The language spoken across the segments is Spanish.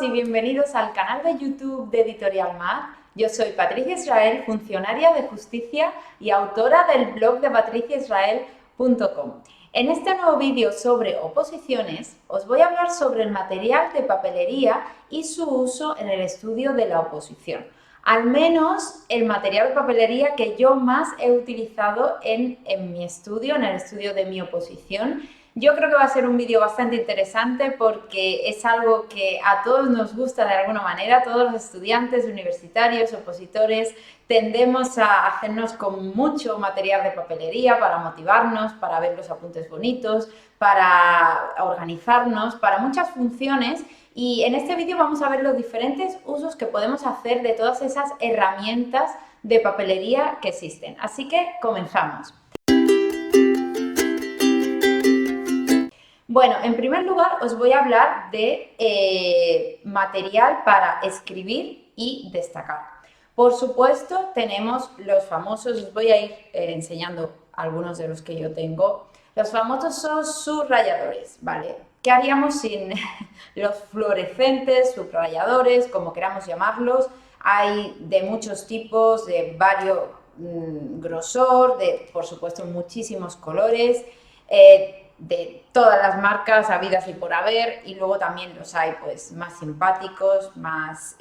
todos y bienvenidos al canal de YouTube de Editorial Mag. Yo soy Patricia Israel, funcionaria de justicia y autora del blog de patriciaisrael.com. En este nuevo vídeo sobre oposiciones os voy a hablar sobre el material de papelería y su uso en el estudio de la oposición. Al menos el material de papelería que yo más he utilizado en mi estudio, en el estudio de mi oposición. Yo creo que va a ser un vídeo bastante interesante porque es algo que a todos nos gusta de alguna manera, todos los estudiantes, universitarios, opositores, tendemos a hacernos con mucho material de papelería para motivarnos, para ver los apuntes bonitos, para organizarnos, para muchas funciones. Y en este vídeo vamos a ver los diferentes usos que podemos hacer de todas esas herramientas de papelería que existen. Así que comenzamos. Bueno, en primer lugar os voy a hablar de material para escribir y destacar. Por supuesto, tenemos los famosos, os voy a ir enseñando algunos de los que yo tengo. Los famosos subrayadores, ¿vale? ¿Qué haríamos sin los fluorescentes, subrayadores, como queramos llamarlos? Hay de muchos tipos, de varios grosor, de por supuesto muchísimos colores, de todas las marcas habidas y por haber, y luego también los hay pues más simpáticos, más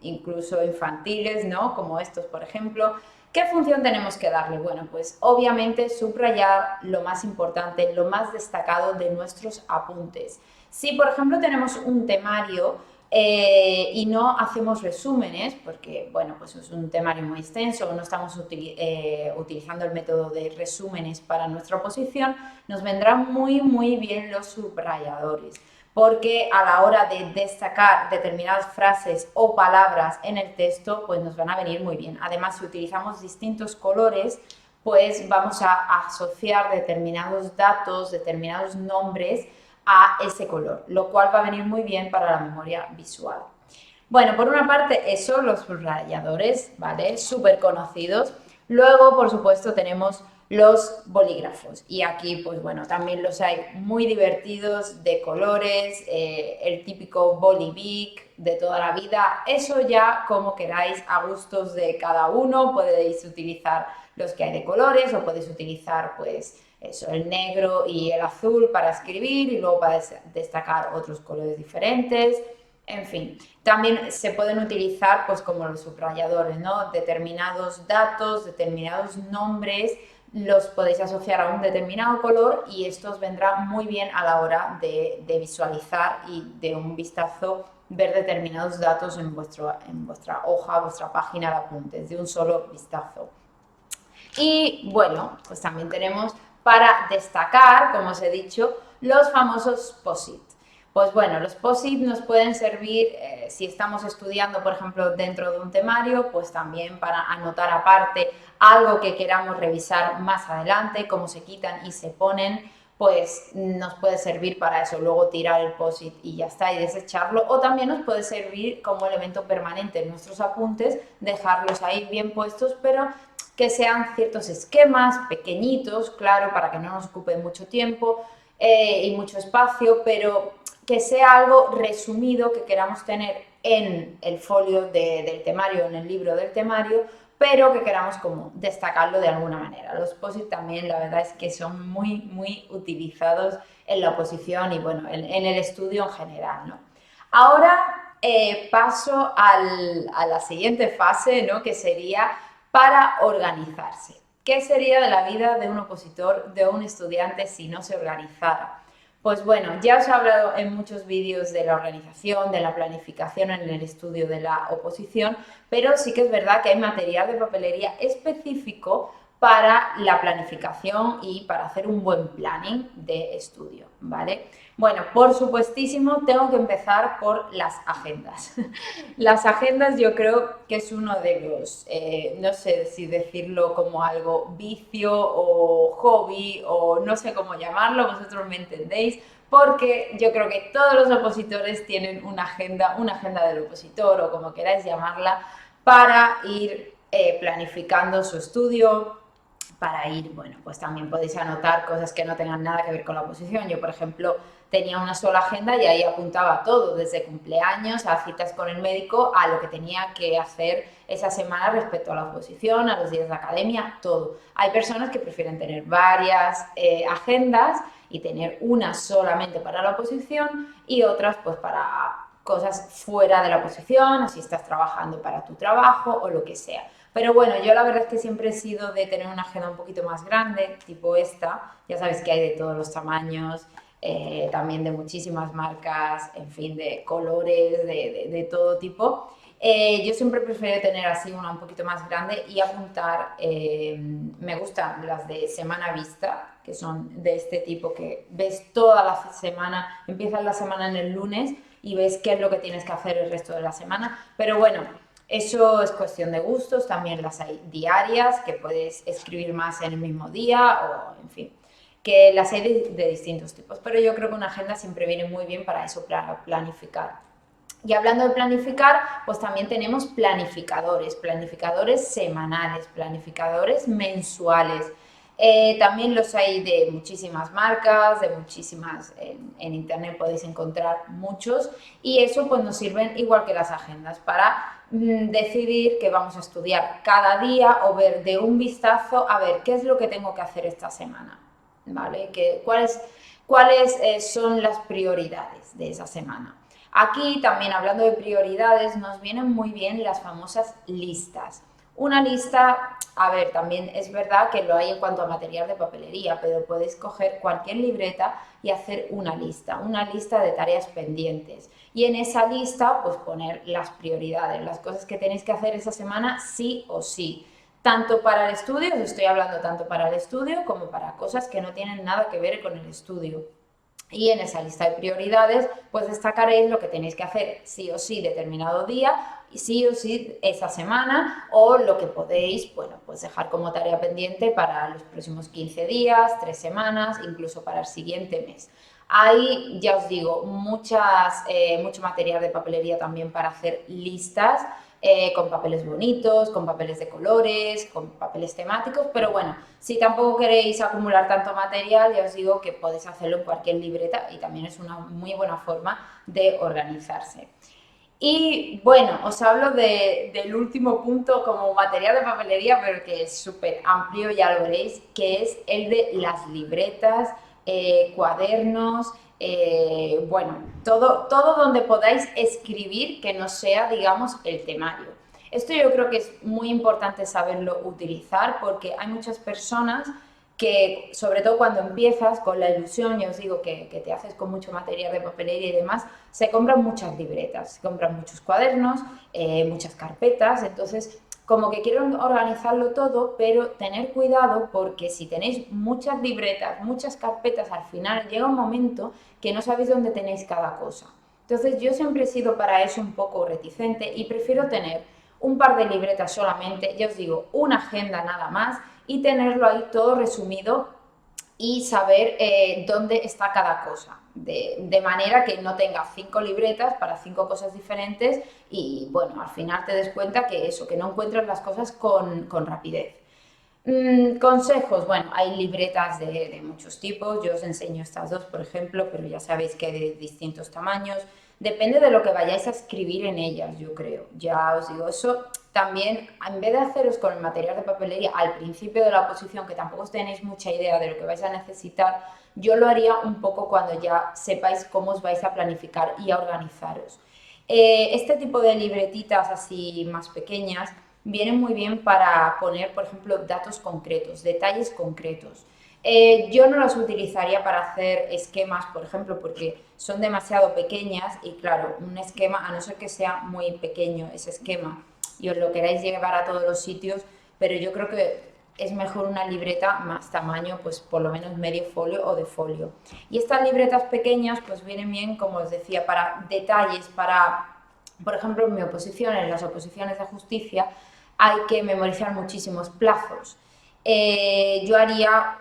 incluso infantiles, ¿no? Como estos, por ejemplo. ¿Qué función tenemos que darle? Bueno, pues obviamente subrayar lo más importante, lo más destacado de nuestros apuntes. Si, por ejemplo, tenemos un temario y no hacemos resúmenes, porque, bueno, pues es un temario muy extenso, o no estamos utilizando el método de resúmenes para nuestra oposición, nos vendrán muy bien los subrayadores, porque a la hora de destacar determinadas frases o palabras en el texto, pues nos van a venir muy bien. Además, si utilizamos distintos colores, pues vamos a asociar determinados datos, determinados nombres a ese color, lo cual va a venir muy bien para la memoria visual. Bueno, por una parte eso, los subrayadores, ¿vale? Súper conocidos. Luego, por supuesto, tenemos los bolígrafos y aquí, pues bueno, también los hay muy divertidos, de colores, el típico Bolivic de toda la vida. Eso ya como queráis, a gustos de cada uno, podéis utilizar los que hay de colores o podéis utilizar pues eso, el negro y el azul para escribir y luego para destacar otros colores diferentes. En fin, también se pueden utilizar pues como los subrayadores, ¿no? Determinados datos, determinados nombres, los podéis asociar a un determinado color y esto os vendrá muy bien a la hora de visualizar y de un vistazo ver determinados datos en vuestra hoja, vuestra página de apuntes, de un solo vistazo. Y bueno, pues también tenemos para destacar, como os he dicho, los famosos POSIT. Pues bueno, los POSIT nos pueden servir si estamos estudiando, por ejemplo, dentro de un temario, pues también para anotar aparte algo que queramos revisar más adelante, cómo se quitan y se ponen, pues nos puede servir para eso, luego tirar el POSIT y ya está, y desecharlo, o también nos puede servir como elemento permanente en nuestros apuntes, dejarlos ahí bien puestos, pero que sean ciertos esquemas pequeñitos, claro, para que no nos ocupe mucho tiempo y mucho espacio, pero que sea algo resumido que queramos tener en el folio del temario, en el libro del temario, pero que queramos como destacarlo de alguna manera. Los POSIT también, la verdad es que son muy utilizados en la oposición y bueno, en el estudio en general, ¿no? Ahora paso a la siguiente fase, ¿no? Que sería para organizarse. ¿Qué sería de la vida de un opositor, de un estudiante, si no se organizara? Pues bueno, ya os he hablado en muchos vídeos de la organización, de la planificación en el estudio de la oposición, pero sí que es verdad que hay material de papelería específico para la planificación y para hacer un buen planning de estudio, ¿vale? Bueno, por supuestísimo, tengo que empezar por las agendas. Las agendas yo creo que es uno de los, no sé si decirlo como algo vicio o hobby o no sé cómo llamarlo, vosotros me entendéis, porque yo creo que todos los opositores tienen una agenda del opositor o como queráis llamarla, para ir planificando su estudio, para ir, bueno, pues también podéis anotar cosas que no tengan nada que ver con la oposición. Yo, por ejemplo, tenía una sola agenda y ahí apuntaba todo, desde cumpleaños a citas con el médico, a lo que tenía que hacer esa semana respecto a la oposición, a los días de academia, todo. Hay personas que prefieren tener varias agendas y tener una solamente para la oposición y otras pues para cosas fuera de la oposición, o si estás trabajando para tu trabajo o lo que sea. Pero bueno, yo la verdad es que siempre he sido de tener una agenda un poquito más grande, tipo esta. Ya sabes que hay de todos los tamaños, también de muchísimas marcas, en fin, de colores, de todo tipo. Yo siempre prefiero tener así una un poquito más grande y apuntar, me gustan las de semana vista, que son de este tipo que ves toda la semana, empiezas la semana en el lunes y ves qué es lo que tienes que hacer el resto de la semana. Pero bueno, eso es cuestión de gustos, también las hay diarias, que puedes escribir más en el mismo día o en fin, que las hay de distintos tipos. Pero yo creo que una agenda siempre viene muy bien para eso, para planificar. Y hablando de planificar, pues también tenemos planificadores, planificadores semanales, planificadores mensuales. También los hay de muchísimas marcas, de muchísimas, en internet podéis encontrar muchos y eso pues nos sirven igual que las agendas para decidir qué vamos a estudiar cada día o ver de un vistazo a ver qué es lo que tengo que hacer esta semana, ¿vale? ¿Cuáles son las prioridades de esa semana? Aquí también hablando de prioridades nos vienen muy bien las famosas listas. Una lista, a ver, también es verdad que lo hay en cuanto a material de papelería, pero podéis coger cualquier libreta y hacer una lista de tareas pendientes. Y en esa lista, pues poner las prioridades, las cosas que tenéis que hacer esa semana sí o sí. Tanto para el estudio, os estoy hablando tanto para el estudio como para cosas que no tienen nada que ver con el estudio. Y en esa lista de prioridades, pues destacaréis lo que tenéis que hacer sí o sí determinado día y sí o sí esa semana o lo que podéis, bueno, pues dejar como tarea pendiente para los próximos 15 días, 3 semanas, incluso para el siguiente mes. Hay, ya os digo, mucho material de papelería también para hacer listas con papeles bonitos, con papeles de colores, con papeles temáticos, pero bueno, si tampoco queréis acumular tanto material, ya os digo que podéis hacerlo en cualquier libreta y también es una muy buena forma de organizarse. Y bueno, os hablo del último punto como material de papelería, pero que es súper amplio, ya lo veréis, que es el de las libretas, cuadernos, bueno, todo donde podáis escribir que no sea, digamos, el temario. Esto yo creo que es muy importante saberlo utilizar porque hay muchas personas que, sobre todo cuando empiezas con la ilusión, ya os digo que te haces con mucho material de papelería y demás, se compran muchas libretas, se compran muchos cuadernos, muchas carpetas, entonces como que quieren organizarlo todo, pero tener cuidado porque si tenéis muchas libretas, muchas carpetas, al final llega un momento que no sabéis dónde tenéis cada cosa. Entonces yo siempre he sido para eso un poco reticente y prefiero tener un par de libretas solamente, ya os digo, una agenda nada más y tenerlo ahí todo resumido y saber dónde está cada cosa, de manera que no tenga 5 libretas para 5 cosas diferentes y bueno, al final te des cuenta que eso, que no encuentras las cosas con rapidez. Consejos, bueno, hay libretas de muchos tipos, yo os enseño estas dos, por ejemplo, pero ya sabéis que hay de distintos tamaños, depende de lo que vayáis a escribir en ellas, yo creo, ya os digo, eso también, en vez de haceros con el material de papelería al principio de la oposición, que tampoco tenéis mucha idea de lo que vais a necesitar, yo lo haría un poco cuando ya sepáis cómo os vais a planificar y a organizaros. Este tipo de libretitas así más pequeñas, vienen muy bien para poner, por ejemplo, datos concretos, detalles concretos. Yo no las utilizaría para hacer esquemas, por ejemplo, porque son demasiado pequeñas y claro, un esquema, a no ser que sea muy pequeño ese esquema y os lo queráis llevar a todos los sitios, pero yo creo que es mejor una libreta más tamaño, pues por lo menos medio folio o de folio. Y estas libretas pequeñas pues vienen bien, como os decía, para detalles, para, por ejemplo, en mi oposición, en las oposiciones de justicia, hay que memorizar muchísimos plazos. Yo haría,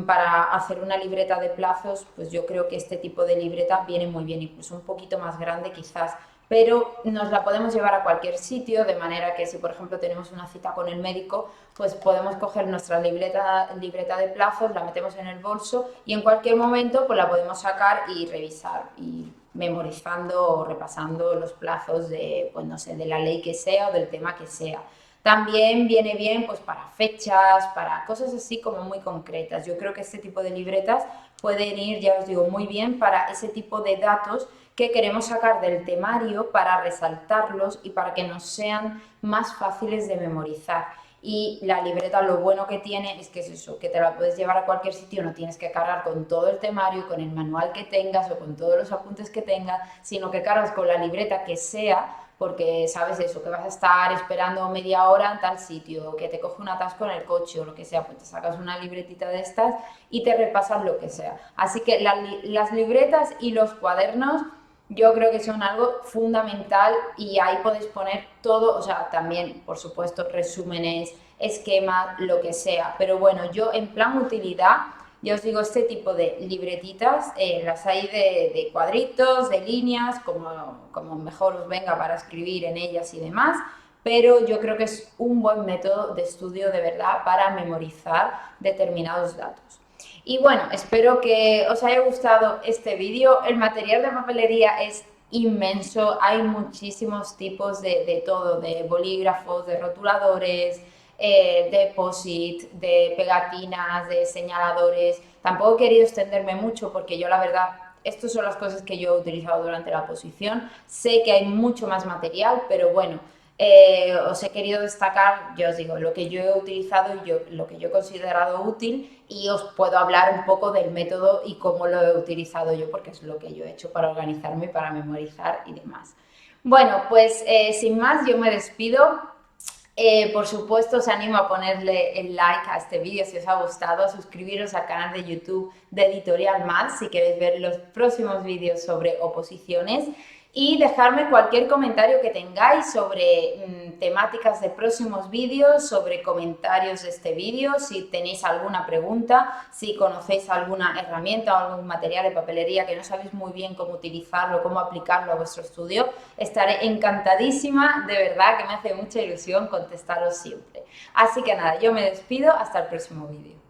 para hacer una libreta de plazos, pues yo creo que este tipo de libreta viene muy bien, incluso un poquito más grande quizás pero nos la podemos llevar a cualquier sitio, de manera que si por ejemplo tenemos una cita con el médico, pues podemos coger nuestra libreta de plazos, la metemos en el bolso y en cualquier momento pues la podemos sacar y revisar y memorizando o repasando los plazos de, pues no sé, de la ley que sea o del tema que sea. También viene bien pues para fechas, para cosas así como muy concretas. Yo creo que este tipo de libretas pueden ir, ya os digo, muy bien para ese tipo de datos que queremos sacar del temario para resaltarlos y para que nos sean más fáciles de memorizar. Y la libreta lo bueno que tiene es que es eso, que te la puedes llevar a cualquier sitio, no tienes que cargar con todo el temario, con el manual que tengas o con todos los apuntes que tengas, sino que cargas con la libreta que sea, porque sabes eso, que vas a estar esperando media hora en tal sitio, que te coge un atasco en el coche o lo que sea, pues te sacas una libretita de estas y te repasas lo que sea. Así que las libretas y los cuadernos yo creo que son algo fundamental y ahí podéis poner todo, o sea, también, por supuesto, resúmenes, esquemas, lo que sea. Pero bueno, yo en plan utilidad, ya os digo, este tipo de libretitas, las hay de cuadritos, de líneas, como mejor os venga para escribir en ellas y demás, pero yo creo que es un buen método de estudio de verdad para memorizar determinados datos. Y bueno, espero que os haya gustado este vídeo. El material de papelería es inmenso, hay muchísimos tipos de todo, de bolígrafos, de rotuladores, de post-it, de pegatinas, de señaladores. Tampoco he querido extenderme mucho porque yo la verdad, estas son las cosas que yo he utilizado durante la oposición. Sé que hay mucho más material, pero bueno, os he querido destacar, yo os digo, lo que yo he utilizado y lo que yo he considerado útil y os puedo hablar un poco del método y cómo lo he utilizado yo, porque es lo que yo he hecho para organizarme, para memorizar y demás. Bueno, pues sin más, yo me despido. Por supuesto, os animo a ponerle el like a este vídeo si os ha gustado, a suscribiros al canal de YouTube de Editorial Más si queréis ver los próximos vídeos sobre oposiciones y dejarme cualquier comentario que tengáis sobre temáticas de próximos vídeos, sobre comentarios de este vídeo, si tenéis alguna pregunta, si conocéis alguna herramienta o algún material de papelería que no sabéis muy bien cómo utilizarlo, cómo aplicarlo a vuestro estudio, estaré encantadísima, de verdad que me hace mucha ilusión contestaros siempre. Así que nada, yo me despido, hasta el próximo vídeo.